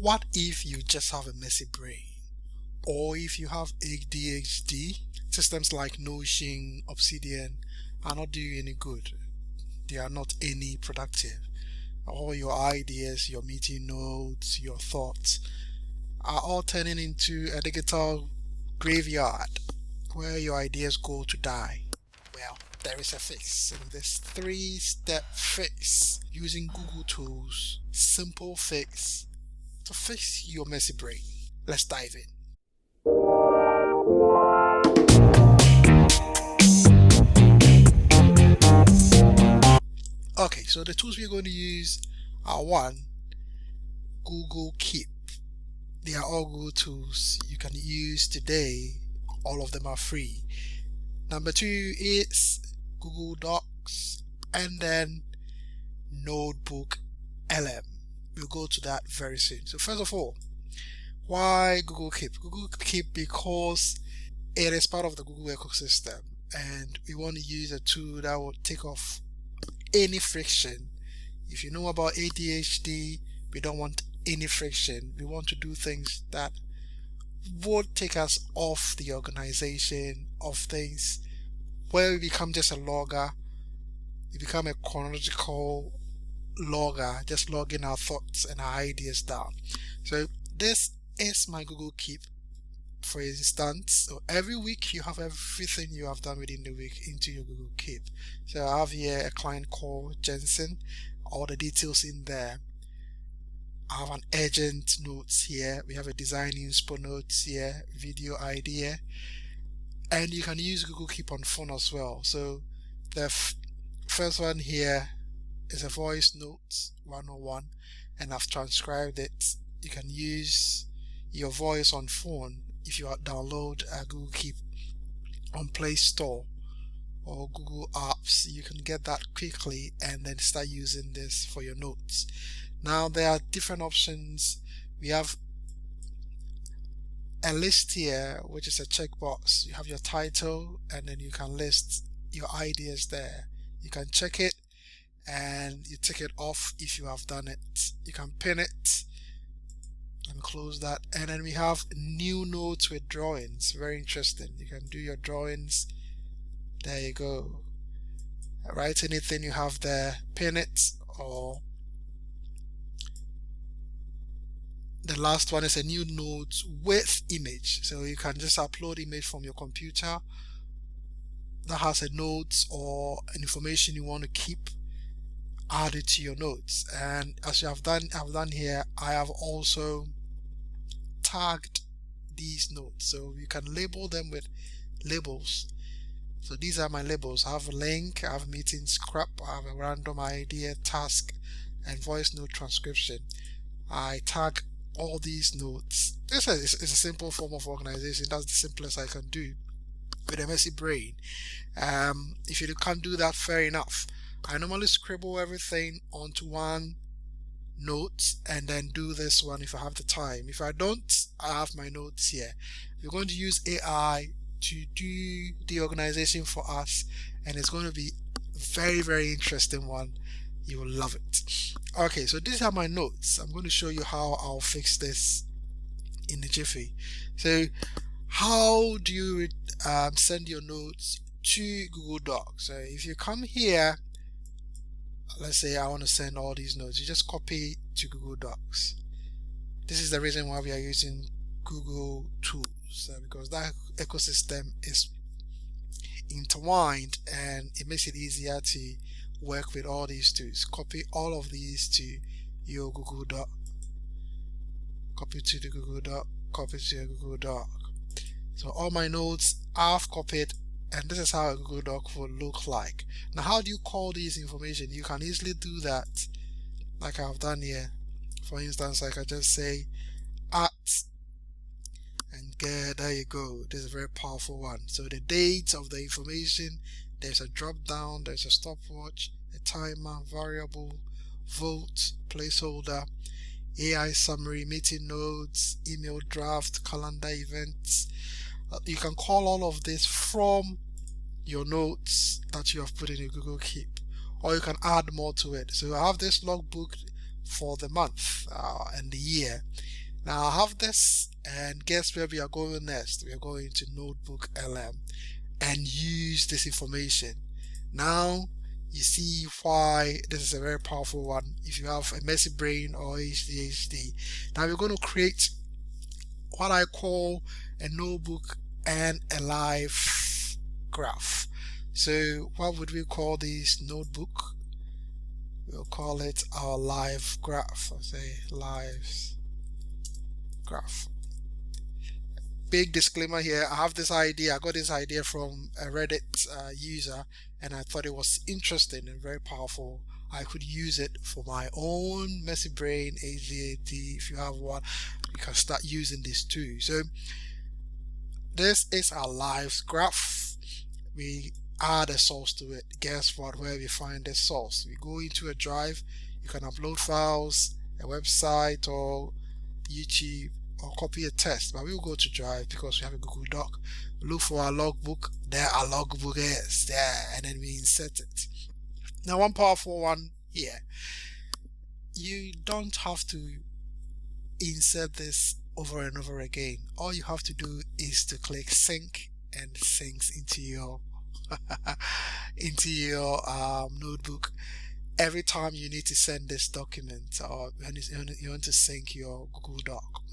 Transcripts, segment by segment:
what if you just have a messy brain? Or if you have ADHD, systems like Notion, Obsidian are not doing you any good. They are not any productive. All your ideas, your meeting notes, your thoughts are all turning into a digital graveyard where your ideas go to die. Well, there is a fix, and this three-step fix using Google tools, simple fix to fix your messy brain. Let's dive in. Okay, so the tools we're going to use are: one, Google Keep. They are all Google tools you can use today. All of them are free. Number two is Google Docs, and then Notebook LM. We'll go to that very soon. So first of all, why Google Keep? Google Keep because it is part of the Google ecosystem, and we want to use a tool that will take off any friction. If you know about ADHD, we don't want any friction. We want to do things that would take us off the organization of things, where we become just a logger. We become a chronological logger, just logging our thoughts and our ideas down. So this is my Google Keep. For instance, so every week you have everything you have done within the week into your Google Keep. So I have here a client called Jensen, all the details in there. I have an urgent notes here. We have a design inspo notes here, video idea, and you can use Google Keep on phone as well. So the first one here is a voice notes 101, and I've transcribed it. You can use your voice on phone. If you download Google Keep on Play Store or Google Apps, you can get that quickly and then start using this for your notes. Now there are different options. We have a list here, which is a checkbox. You have your title, and then you can list your ideas there. You can check it and you tick it off if you have done it. You can pin it. Let me close that. And then we have new notes with drawings. Very interesting. You can do your drawings. There you go. Write anything you have there, pin it, or the last one is a new note with image. So you can just upload image from your computer that has a note or an information you want to keep, add it to your notes. And as you have done, I've done here, I have also tagged these notes, so you can label them with labels. So these are my labels. I have a link, I have meeting scrap, I have a random idea, task, and voice note transcription. I tag all these notes. This is a simple form of organization. That's the simplest I can do with a messy brain. If you can't do that, fair enough. I normally scribble everything onto one note and then do this one if I have the time. If I don't, I have my notes here. We're going to use AI to do the organization for us, and it's going to be a very, very interesting one. You will love it. Okay, so these are my notes. I'm going to show you how I'll fix this in a jiffy. So how do you send your notes to Google Docs? So if you come here, let's say I want to send all these notes, you just copy to Google Docs. This is the reason why we are using Google tools, because that ecosystem is intertwined and it makes it easier to work with all these tools. Copy all of these to your Google Doc. Copy to the Google Doc. Copy to your Google Doc. So all my notes I've copied, and this is how a Google Doc will look like. Now, how do you call these information? You can easily do that like I've done here. For instance, I can just say at, and there you go. This is a very powerful one. So the date of the information, there's a drop down, there's a stopwatch, a timer, variable, vote, placeholder, AI summary, meeting notes, email draft, calendar events. You can call all of this from your notes that you have put in your Google Keep, or you can add more to it. So I have this logbook for the month and the year, Now I have this, and guess where we are going next? We are going to Notebook LM and use this information. Now you see why this is a very powerful one if you have a messy brain or ADHD. Now we're going to create what I call a notebook and a live graph. So what would we call this notebook? We'll call it our live graph. I'll say live graph. Big disclaimer here, I have this idea, I got this idea from a Reddit user, and I thought it was interesting and very powerful. I could use it for my own messy brain ADHD. If you have one, you can start using this too. So this is our live graph. We add a source to it. Guess what? Where we find the source, we go into a drive. You can upload files, a website or YouTube, or copy a text, but we'll go to Drive because we have a Google Doc. Look for our logbook. There our logbook is there, and then we insert it. Now, one powerful one here, you don't have to insert this over and over again. All you have to do is to click sync, and it syncs into your notebook. Every time you need to send this document, or you want to sync your Google Doc,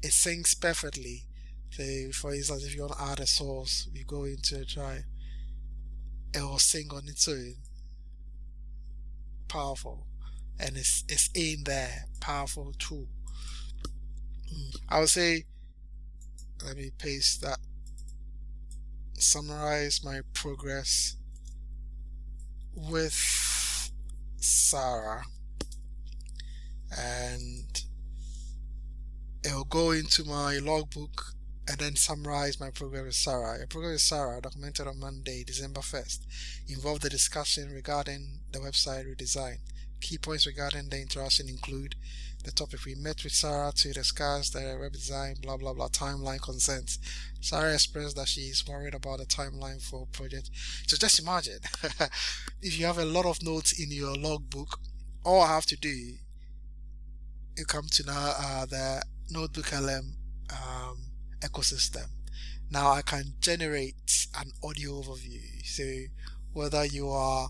it syncs perfectly. So for instance, if you want to add a source, you go into a drive, it will sync on its own. Powerful. And it's in there. Powerful tool. I would say, let me paste that. Summarize my progress with Sarah, and it will go into my logbook and then summarize my progress with Sarah. A progress with Sarah, documented on Monday, December 1st, involved the discussion regarding the website redesign. Key points regarding the interaction include the topic: we met with Sarah to discuss the web design, blah blah blah, timeline, consent. Sarah expressed that she is worried about the timeline for project. So just imagine if you have a lot of notes in your logbook, all I have to do, you come to now the Notebook LM ecosystem. Now I can generate an audio overview. So whether you are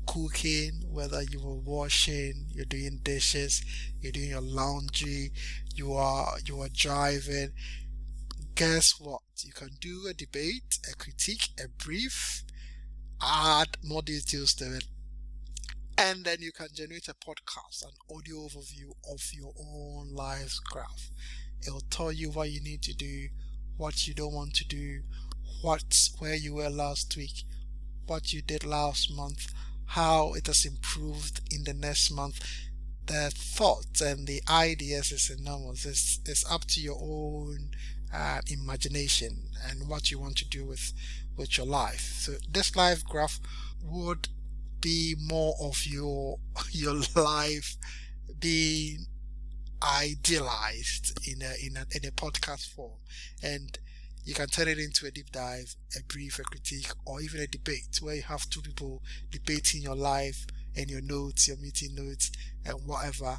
cooking, whether you are washing, you're doing dishes, you're doing your laundry, you are driving, guess what? You can do a debate, a critique, a brief, add more details to it, and then you can generate a podcast, an audio overview of your own live graph. It will tell you what you need to do, what you don't want to do, where you were last week, what you did last month, how it has improved in the next month. The thoughts and the ideas is enormous. It's up to your own imagination and what you want to do with your life. So this life graph would be more of your life being idealized in a podcast form, and you can turn it into a deep dive, a brief, a critique, or even a debate where you have two people debating your life and your notes, your meeting notes, and whatever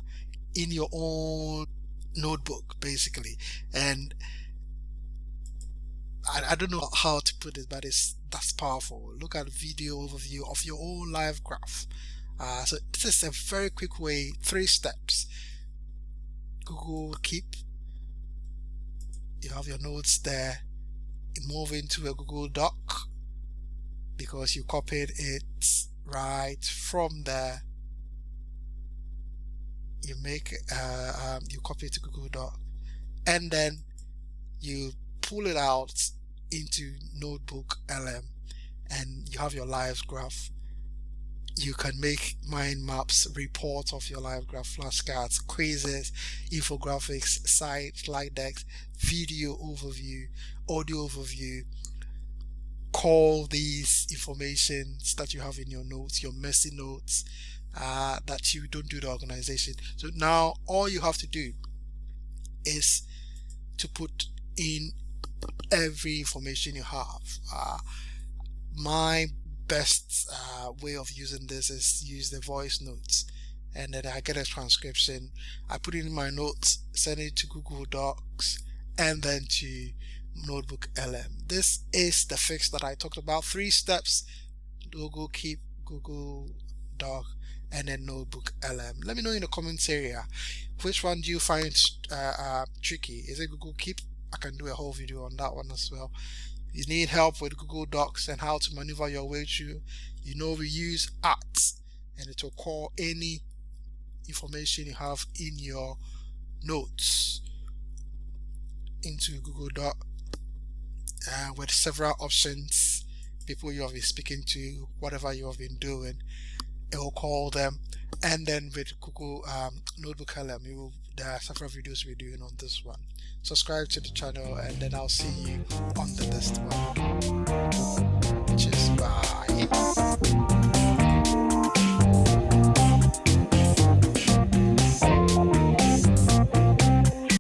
in your own notebook, basically. And I don't know how to put it, but that's powerful. Look at a video overview of your own live graph. So this is a very quick way, 3 steps. Google Keep, you have your notes there. You move into a Google Doc because you copied it right from there. You you copy it to Google Doc, and then you pull it out into Notebook LM, and you have your live graph. You can make mind maps, reports of your live graph, flashcards, quizzes, infographics, slide decks, video overview, audio overview. Call these informations that you have in your notes, your messy notes, that you don't do the organization. So now all you have to do is to put in every information you have. My best way of using this is use the voice notes, and then I get a transcription, I put it in my notes, send it to Google Docs, and then to Notebook LM. This is the fix that I talked about. 3 steps: Google Keep, Google Doc, and then Notebook LM. Let me know in the comments area, which one do you find tricky? Is it Google Keep? I can do a whole video on that one as well. You need help with Google Docs and how to maneuver your way through. We use @, and it will call any information you have in your notes into Google Doc, with several options, people you have been speaking to, whatever you have been doing, it will call them. And then with Google Notebook LM, there are several videos we're doing on this one. Subscribe to the channel, and then I'll see you on the next one. Cheers, bye.